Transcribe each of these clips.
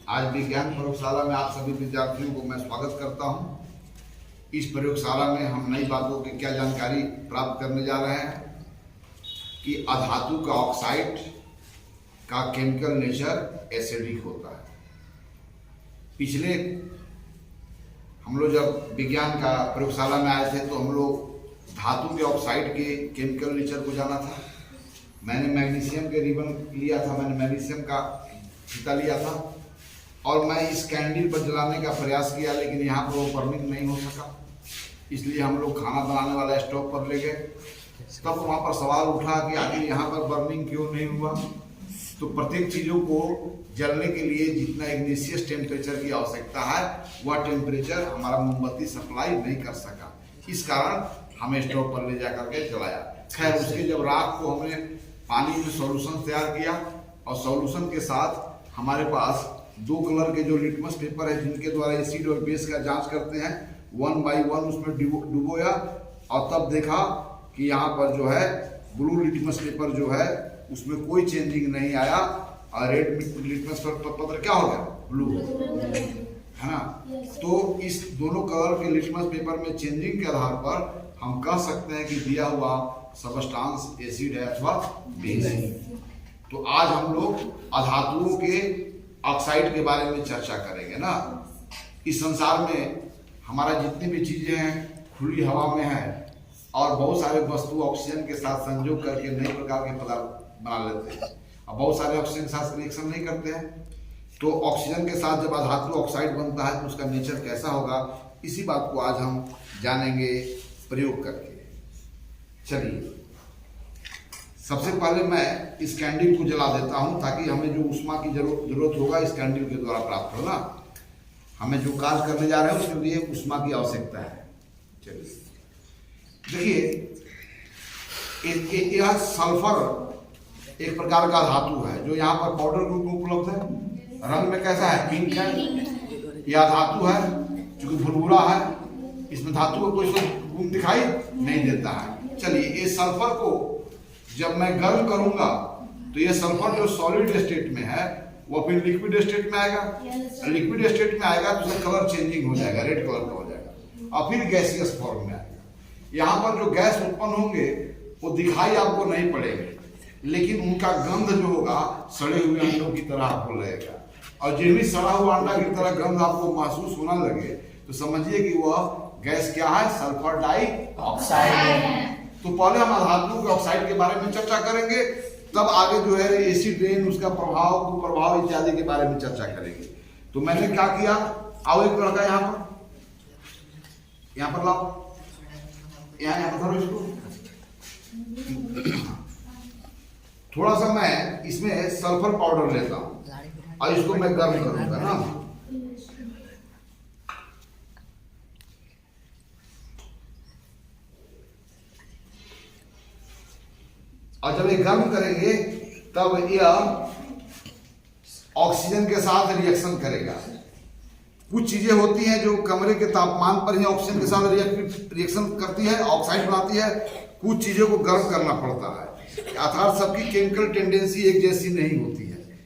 आज विज्ञान प्रयोगशाला में आप सभी विद्यार्थियों को मैं स्वागत करता हूं। इस प्रयोगशाला में हम नई बातों की क्या जानकारी प्राप्त करने जा रहे हैं कि अधातु का ऑक्साइड का केमिकल नेचर एसिडिक होता है। पिछले हम लोग जब विज्ञान का प्रयोगशाला में आए थे तो हम लोग धातु के ऑक्साइड के केमिकल नेचर को जाना था। मैंने मैग्नीशियम के रिबन लिया था, मैंने मैग्नीशियम का फीता लिया था और मैं इस कैंडल पर जलाने का प्रयास किया, लेकिन यहाँ पर वो बर्निंग नहीं हो सका। इसलिए हम लोग खाना बनाने वाला स्टोव पर ले गए। तब वहाँ पर सवाल उठा कि आखिर यहाँ पर बर्निंग क्यों नहीं हुआ। तो प्रत्येक चीज़ों को जलने के लिए जितना इग्निशियस टेम्परेचर की आवश्यकता है वह टेम्परेचर हमारा मोमबत्ती सप्लाई नहीं कर सका। इस कारण हमें स्टोव पर ले जा करके जलाया। खैर, उसके जब राख को हमने पानी में सॉल्यूशन तैयार किया और सॉल्यूशन के साथ हमारे पास दो कलर के जो लिटमस पेपर है जिनके द्वारा एसिड और बेस का जांच करते हैं, 1 by 1 उसमें डुबोया और तब देखा कि यहाँ पर जो है ब्लू लिटमस पेपर जो है उसमें कोई चेंजिंग नहीं आया और रेड लिटमस पेपर क्या हो गया, ब्लू, है ना। तो इस दोनों कलर के लिटमस पेपर में चेंजिंग के आधार पर हम कह सकते हैं कि दिया हुआ सबस्टांस एसिड है अथवा बेस है। तो आज हम लोग अधातुओं के ऑक्साइड के बारे में चर्चा करेंगे ना। इस संसार में हमारा जितनी भी चीजें हैं खुली हवा में है और बहुत सारे वस्तु ऑक्सीजन के साथ संयोग करके नए प्रकार के पदार्थ बना लेते हैं और बहुत सारे ऑक्सीजन के साथ रिएक्शन नहीं करते हैं। तो ऑक्सीजन के साथ जब अधातु ऑक्साइड बनता है तो उसका नेचर कैसा होगा, इसी बात को आज हम जानेंगे प्रयोग करके। चलिए, सबसे पहले मैं इस कैंडल को जला देता हूं ताकि हमें जो ऊष्मा की जरूरत होगा इस कैंडल के द्वारा प्राप्त होगा। हमें जो कार्य करने जा रहे हैं उसके लिए ऊष्मा की आवश्यकता है। चलिए देखिए, यह सल्फर एक प्रकार का धातु है जो यहाँ पर पाउडर रूप में उपलब्ध है। रंग में कैसा है, पिंक है। यह धातु है क्योंकि भुरभुरा है, इसमें धातु का कोई गुण दिखाई नहीं देता है। चलिए, ये सल्फर को जब मैं गर्म करूंगा तो ये सल्फर जो सॉलिड स्टेट में है वो फिर लिक्विड स्टेट में आएगा। लिक्विड स्टेट में आएगा तो उसका कलर चेंजिंग हो जाएगा, रेड कलर का हो जाएगा और फिर गैसियस फॉर्म में आएगा। यहाँ पर जो गैस उत्पन्न होंगे वो दिखाई आपको नहीं पड़ेंगे, लेकिन उनका गंध जो होगा सड़े हुए अंडों की तरह आपको लगेगा और जिन भी सड़ा हुआ अंडा की तरह गंध आपको महसूस होने लगे तो समझिए कि वह गैस क्या है, सल्फर डाइऑक्साइड है। तो पहले हम अधातु के ऑक्साइड के बारे में चर्चा करेंगे, तब आगे जो है एसिड रेन, उसका प्रभाव, कुप्रभाव इत्यादि के बारे में चर्चा करेंगे। तो मैंने क्या किया, आओ एक लड़का यहाँ पर लाओ, यहाँ पर धरो इसको। थोड़ा सा मैं इसमें सल्फर पाउडर लेता हूँ और इसको मैं गर्म करूंगा ना। और जब ये गर्म करेंगे तब यह ऑक्सीजन के साथ रिएक्शन करेगा। कुछ चीजें होती हैं जो कमरे के तापमान पर ही ऑक्सीजन के साथ रिएक्शन करती है, ऑक्साइड बनाती है। कुछ चीजों को गर्म करना पड़ता है, अर्थात सबकी केमिकल टेंडेंसी एक जैसी नहीं होती है।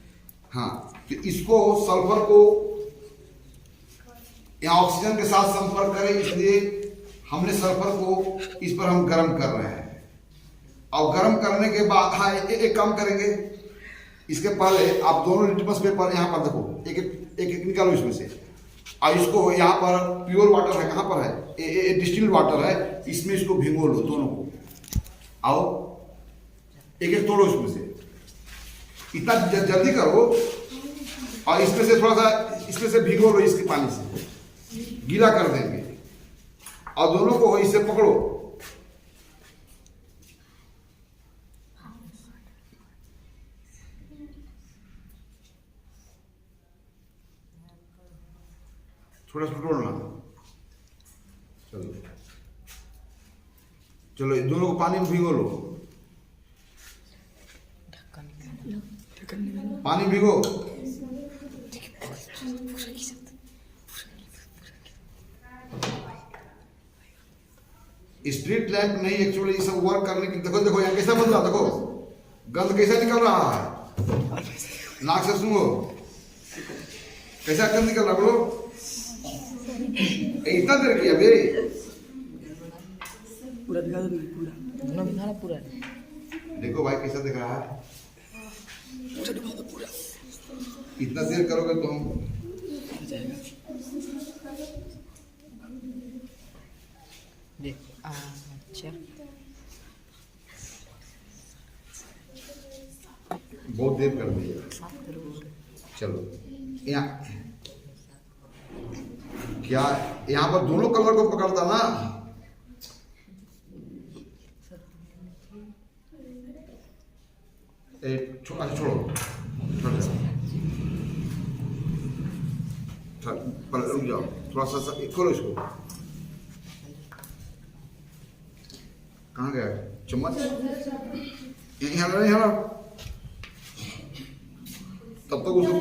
हाँ, तो इसको सल्फर को यहाँ ऑक्सीजन के साथ संपर्क करें, इसलिए हमने सल्फर को इस पर हम गर्म कर रहे हैं। और गर्म करने के बाद हाँ एक काम करेंगे, इसके पहले आप दोनों लिटमस पेपर यहाँ पर देखो, एक निकालो इसमें से और इसको यहाँ पर प्योर वाटर है, कहाँ पर है, डिस्टिल्ड वाटर है, इसमें इसको भिगो लो दोनों को। आओ एक तोड़ो इसमें से, इतना जल्दी करो और इसमें से थोड़ा सा इसमें से भिगो लो, इसके पानी से गीला कर देंगे और दोनों को इससे पकड़ो। थोड़ा सा तोड़ना, चलो चलो दोनों को पानी में भिगो लो, पानी भिगो। स्ट्रीट लैंप नहीं, एक्चुअली ये सब वर्क करने की, देखो देखो यहाँ कैसा बन रहा, देखो गंध कैसा निकल रहा है, नाक से सुनो। कैसा कर निकल रहा बोलो? इतना देर किया बे? पूरा दिखा दो, पूरा दोनों दिखाना पूरा। देखो भाई कैसा दिख रहा है, पूरा दिखा दो पूरा। इतना देर करोगे तो हम देख। अच्छा बहुत देर कर दी है। चलो यहाँ क्या यहाँ पर दोनों कलर को पकड़ता ना? अच्छा छोड़ो, रुक जाओ थोड़ा सा खोलो इसको। कहाँ गया चम्मच? यहाँ तब तक उसको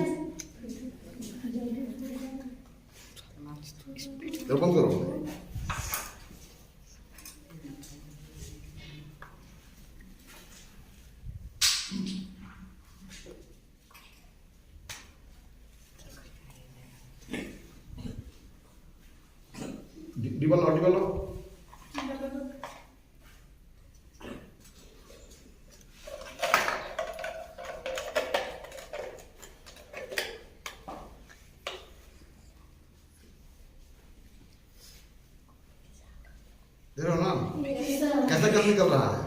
बंद करो। डिबल लो देखो ना कैसा कर निकल रहा है,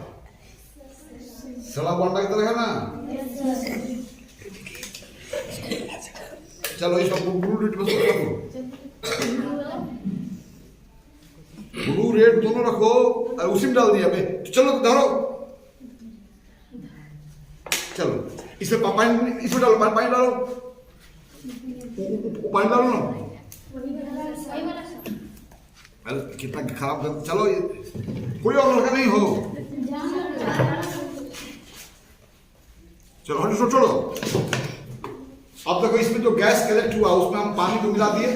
सड़ा बोंडा की तरह है ना। चलो इसको ब्लू रेड में रखो, ब्लू रेड दोनों रखो और उसी में डाल दिया बे। चलो धरो, चलो इसमें पानी, इसमें डालो पानी डालो, पानी डालो ना। अरे कितना खराब कर, चलो कोई और लड़का नहीं हो। चलो हटो छोड़ो। अब देखो इसमें जो गैस कलेक्ट हुआ उसमें हम पानी को मिला दिए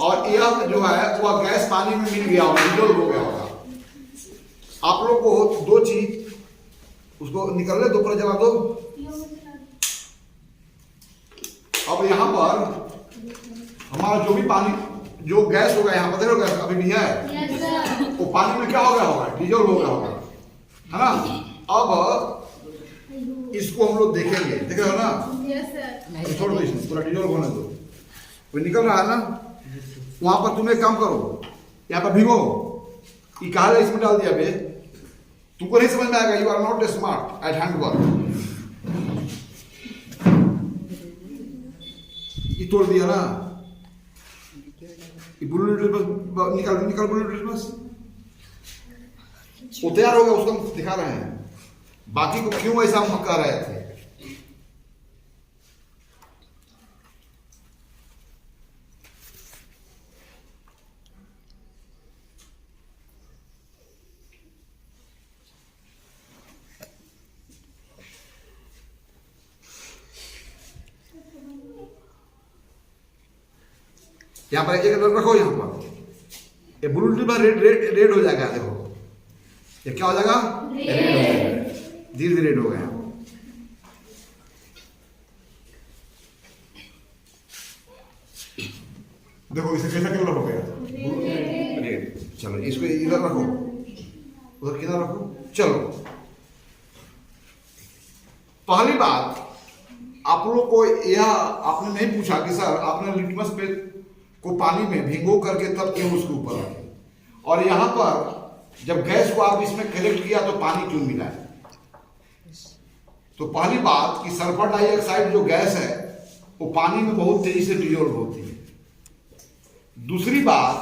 और यह जो है वह गैस पानी में मिल गया होगा, डिजोल्व हो गया होगा। आप लोग को दो चीज उसको निकलने दो, पर जला दो। अब यहाँ पर हमारा जो भी पानी जो गैस होगा यहाँ पर देखो, गैस अभी भी है वो पानी में क्या हो गया होगा, डिजोल्व हो गया होगा, है ना। अब इसको हम लोग देखेंगे, देख रहे हो ना? छोड़ दो इसमें, पूरा डिजोल्व होने दो। वो निकल रहा है ना, वहां पर तुम एक काम करो, यहाँ पर भिगो। ये कहा इसमें डाल दिया बे, तुमको नहीं समझ में आएगा। You are not smart at hand work. ये तोड़ दिया ना, ब्लू निकल ब्लू बस वो तैयार हो गया, उसको हम दिखा रहे हैं। बाकी को क्यों ऐसा हम कर रहे थे? यहाँ पर एक रखो, यहाँ पर ये ब्लू रेड हो जाएगा। देखो ये क्या हो जाएगा, रेड हो जाएगा, धीरे धीरे रेड हो गया। देखो इसे कैसा कलर हो गया, रेड। चलो इसको इधर रखो, उधर किधर रखो। चलो पहली बात आप लोग को यह आपने नहीं पूछा कि सर आपने लिटमस पेपर को पानी में भिगो करके तब क्यों उसके ऊपर रखे, और यहाँ पर जब गैस को आप इसमें कलेक्ट किया तो पानी क्यों मिला है? तो पहली बात कि सल्फर डाइऑक्साइड जो गैस है वो पानी में बहुत तेजी से डिजोल्व होती है। दूसरी बात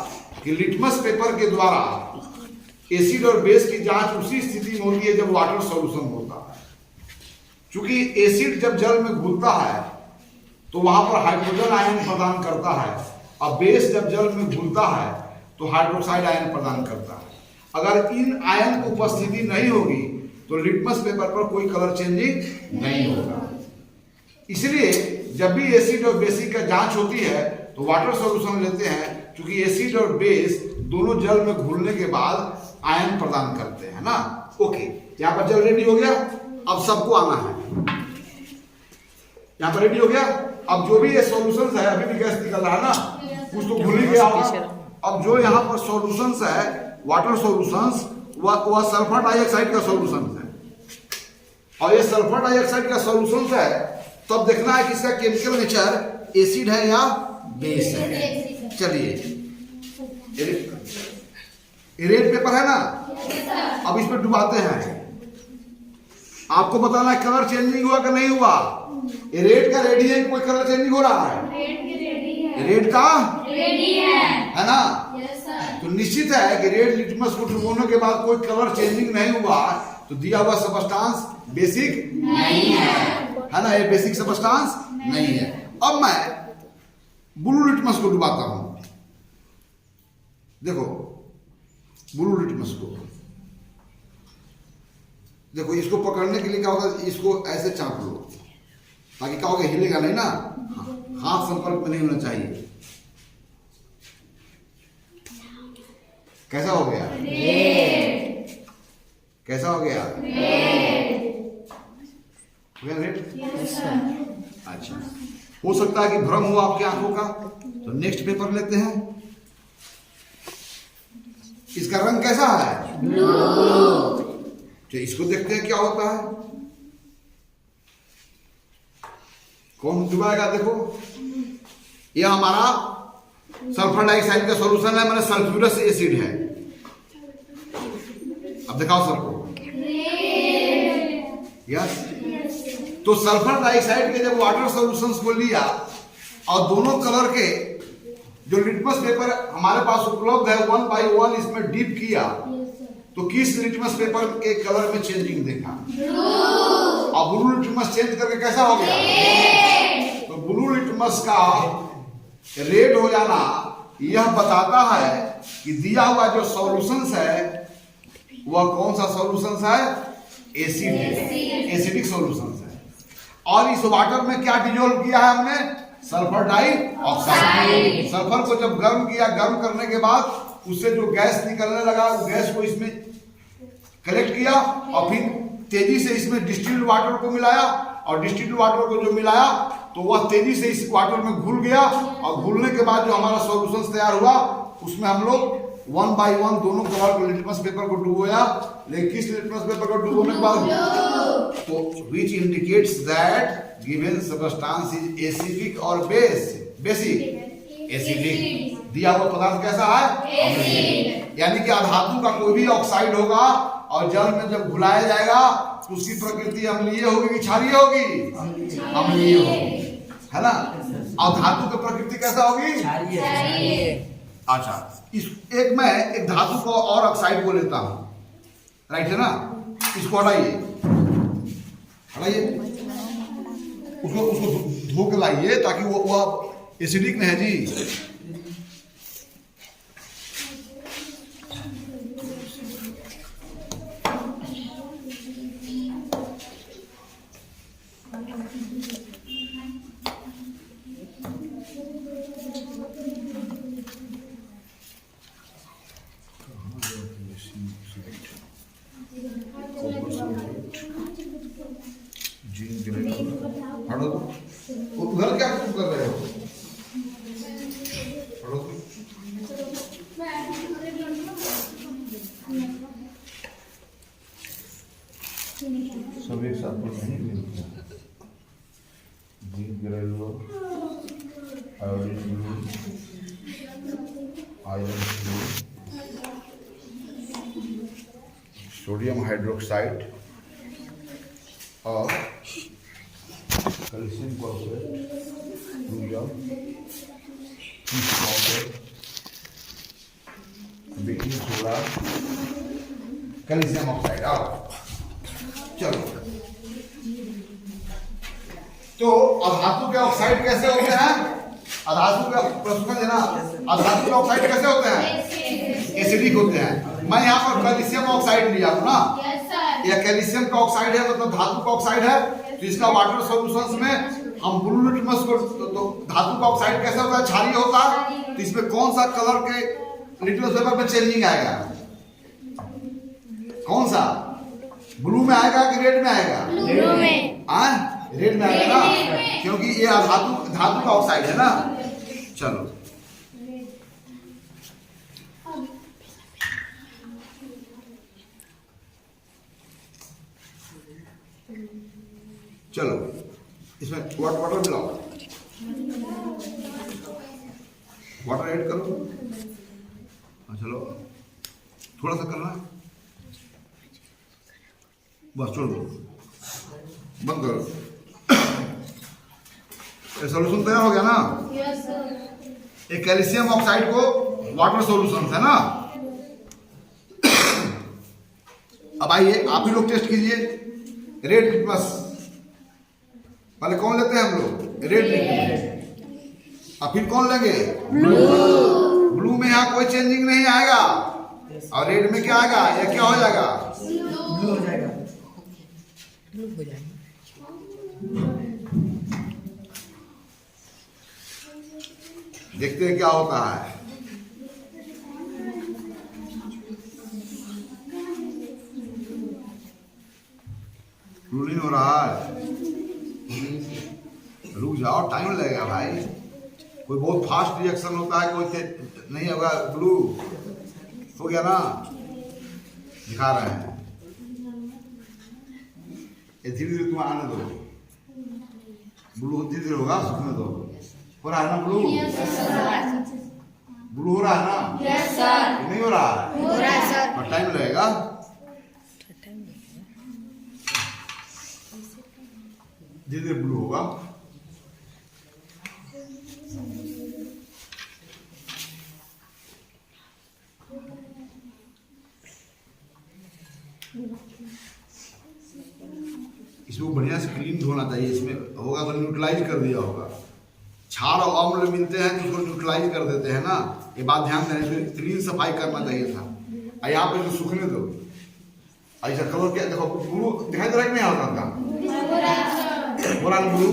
कि लिटमस पेपर के द्वारा एसिड और बेस की जांच उसी स्थिति में होती है जब वाटर सॉल्यूशन होता है। क्योंकि एसिड जब जल में घुलता है तो वहां पर हाइड्रोजन आयन प्रदान करता है, और बेस जब जल में घुलता है तो हाइड्रोक्साइड आयन प्रदान करता है। अगर इन आयन की उपस्थिति नहीं होगी तो लिटमस पेपर पर कोई कलर चेंजिंग नहीं होगा। इसलिए जब भी एसिड और बेसिक का जांच होती है तो वाटर सॉल्यूशन लेते हैं, क्योंकि एसिड और बेस दोनों जल में घुलने के बाद आयन प्रदान करते हैं ना। ओके, यहाँ पर जल रेडी हो गया, अब सबको आना है। यहाँ पर रेडी हो गया, अब जो भी ये सॉल्यूशंस है, अभी भी गैस निकल रहा है ना, कुछ तो भूल ही गया होगा। अब जो यहाँ पर सॉल्यूशंस है, वाटर सॉल्यूशंस, वह सल्फर डाइऑक्साइड का सॉल्यूशन है। और ये सल्फर डाइऑक्साइड का सॉल्यूशन है, तब देखना है कि इसका केमिकल नेचर एसिड है या बेस है। चलिए, रेड पेपर है ना, अब इस पर डुबाते हैं। आपको बताना है कलर चेंजिंग हुआ कि नहीं हुआ। ये रेड का रेडी है, कोई कलर चेंजिंग हो रहा है? रेड का रेडी है ना। तो निश्चित है कि रेड लिटमस को डुबोने के बाद कोई कलर चेंजिंग नहीं हुआ, तो दिया हुआ सबस्टांस बेसिक नहीं है ना, ये बेसिक सबस्टांस नहीं है। अब मैं ब्लू लिटमस को डुबाता हूं। देखो ब्लू लिटमस को, देखो इसको पकड़ने के लिए क्या होगा, इसको ऐसे चाप लो ताकि क्या होगा, हिलेगा नहीं ना, हाथ संपर्क में नहीं होना चाहिए। कैसा हो गया? कैसा हो गया? रेड। अच्छा, हो सकता है कि भ्रम हो आपकी आंखों का, तो नेक्स्ट पेपर लेते हैं। इसका रंग कैसा है? ब्लू। तो इसको देखते हैं क्या होता है। कौन डुबाएगा? देखो, यह हमारा सल्फर डाइऑक्साइड का सॉल्यूशन है, मैंने सल्फ्यूरस एसिड है। अब दिखाओ सबको। यस। तो सल्फर डाइऑक्साइड के जब वाटर सॉल्यूशंस को लिया और दोनों कलर के जो लिटमस पेपर हमारे पास उपलब्ध है 1 by 1 इसमें डीप किया, तो किस लिटमस पेपर के कलर में चेंजिंग देखा? और ब्लू लिटमस चेंज करके कैसा हो गया? तो ब्लू लिटमस का रेड हो जाना यह बताता है कि दिया हुआ जो सॉल्यूशंस है वह कौन सा सॉल्यूशंस है? एसिड है, एसिडिक सॉल्यूशंस है। और इस वाटर में क्या डिजोल्व किया है हमने? Sulphur dioxide. सल्फर को जब गर्म किया, गर्म करने के बाद उससे जो गैस निकलने लगा, गैस को इसमें कलेक्ट किया और फिर तेजी से इसमें डिस्टिल्ड वाटर को मिलाया, और डिस्टिल्ड वाटर को जो मिलाया तो वह तेजी से इस वाटर में घुल गया, और घुलने के बाद जो हमारा सॉल्यूशन तैयार हुआ उसमें हम लोग 1 by 1 दोनों कलर को लिटमस पेपर को डुबोया। लेकिन किस लिटमस पेपर को डुबोने के बाद? तो which indicates that given substance is acidic और बेसिक एसिडिक। दिया हुआ पदार्थ कैसा है? एसिड। यानी कि अधातु का कोई भी ऑक्साइड होगा और जल में जब घुलाया जाएगा तो उसकी प्रकृति अम्लीय होगी कि क्षारीय होगी? अम्लीय होगी, है ना। और धातु की प्रकृति कैसा होगी? क्षारीय। अच्छा, इस मैं एक धातु को और ऑक्साइड को लेता हूं, राइट है ना। इसको हटाइए, उसको धो के लाइए ताकि वो एसिडिक नहीं है जी। उधर क्या तुम कर रहे हो? सब एक साथ में नहीं मिलते। Zinc granule, iodine blue, iron blue, sodium hydroxide और calcium chloride, baking soda, calcium oxide. आओ चलो, तो अधातु के ऑक्साइड कैसे होते हैं? अधातु का प्रश्न है ना, अधातु के ऑक्साइड कैसे होते हैं? एसिडिक होते हैं। मैं यहाँ पर कैल्शियम ऑक्साइड लिया हूँ ना, यह कैल्शियम का ऑक्साइड है, मतलब धातु का ऑक्साइड है। तो इसका वाटर सॉल्यूशंस में हम ब्लू लिटमस को, तो धातु का ऑक्साइड कैसे होता है? क्षारीय होता है। तो इसमें कौन सा कलर के लिटमस पेपर में चेंजिंग आएगा? कौन सा? ब्लू में आएगा कि रेड में आएगा? ब्लू में। रेड में आएगा ना, क्योंकि ये धातु का ऑक्साइड है ना। चलो चलो इसमें वाटर मिलाओ, वाटर ऐड करो। चलो थोड़ा सा करना, बस छोड़ दो, बंद करो। ये सॉल्यूशन तैयार हो गया ना। एक कैल्शियम ऑक्साइड को वाटर सॉल्यूशन है ना। अब आइए आप ही लोग टेस्ट कीजिए। रेड लिटमस पहले कौन लेते हैं हम लोग? Red litmus. अब फिर कौन लेंगे? ब्लू में यहाँ कोई चेंजिंग नहीं आएगा। और रेड में क्या आएगा? ये क्या हो जाएगा? ब्लू हो जाएगा। ब्लू हो जाएगा। देखते हैं क्या होता है। ब्लू नहीं हो रहा है, रुक जाओ, टाइम लगेगा भाई। कोई बहुत फास्ट रिएक्शन होता है, कोई नहीं होगा। ब्लू हो गया ना, दिखा रहे हैं। ये धीरे धीरे तुम आने दो, ब्लू धीरे धीरे होगा, सुखने दो। हो रहा है ना ब्लू? ब्लू हो रहा है ना? Yes sir. नहीं हो रहा है? हो रहा है सर। और टाइम लगेगा। धीरे धीरे ब्लू होगा। इसको बढ़िया से क्लीन धोना चाहिए। इसमें होगा तो न्यूट्रलाइज कर दिया होगा। क्षार और अम्ल मिलते हैं तो उसको न्यूट्रलाइज कर देते हैं ना। ये बात ध्यान देना, इसमें क्लीन सफाई करना चाहिए था। यहाँ पे इसको सूखने दो। ऐसा कलर क्या देखो, ब्लू दिखाई दे रहा है कि नहीं? आता था बोला ब्लू।